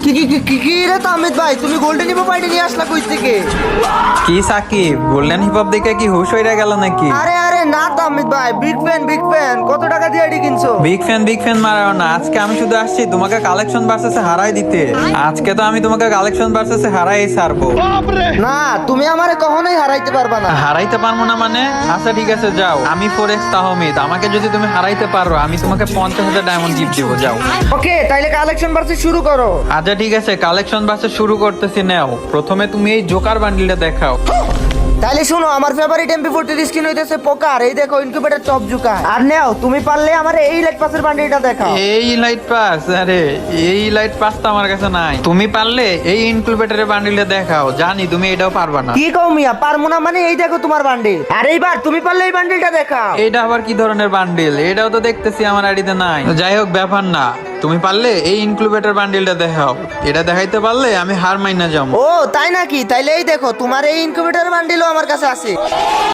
কি রে তামিদ ভাই, তুমি গোল্ডেন হিপ আইডি নিয়ে আসলা কই থেকে? কি সাকিব, গোল্ডেন হিপ হপ দেখে কি হুশ হইরা গেল নাকি? আরে না তামিদ ভাই, বিগ ফ্যান। কত টাকা দিয়ে আইডি কিনছো? বিগ ফ্যান মারাও না। আজকে আমি শুধু আসছি তোমাকে কালেকশন ভার্সেসে হারাই দিতে। আজকে তো আমি তোমাকে কালেকশন ভার্সেসে হারাই ছাড়বো। না, তুমি আমারে কখনোই হারাইতে পারবা না। হারাইতে পারবো না মানে? আচ্ছা ঠিক আছে, যাও। আমি ফোরেক্স তাহমিদ, আমাকে যদি তুমি হারাইতে পারো আমি তোমাকে 50,000 ডায়মন্ড গিফট দিব। যাও। ওকে, তাইলে কালেকশন ভার্সেস শুরু করো। আচ্ছা ঠিক আছে, কালেকশন ভার্সেস শুরু করতেছি। নাও, প্রথমে তুমি এই জোকার বান্ডিলটা দেখাও। তাইলে শুনো, আমার ফেভারিট MP40 স্কিন হইতেছে পোকার। এই দেখো ইনকিউবেটর টপ জুকা। আর নাও, তুমি পারলে আমার এই লাইট পাসের বান্ডিলটা দেখাও। এই লাইট পাস? আরে এই লাইট পাস তো আমার কাছে নাই। তুমি পারলে এই ইনকিউবেটরের বান্ডিলটা দেখাও। জানি তুমি এটাও পারবা না। কি কও মিয়া, পারমু না মানে? এই দেখো তোমার বান্ডিল। আর এইবার তুমি পারলে এই বান্ডিলটা দেখাও। এটা আবার কি ধরনের বান্ডিল? এটাও তো দেখতেছি আমার আইডিতে নাই। যাই হোক, ব্যাপার না। তুমি পারলে এই ইনকিউবেটর বান্ডিলটা দেখাও। এটা দেখাইতে পারলে আমি হার মাইনা যাবো। ও তাই নাকি? তাইলে এই দেখো, তোমার এই ইনকিউবেটর বান্ডিলও আমার কাছে আছে।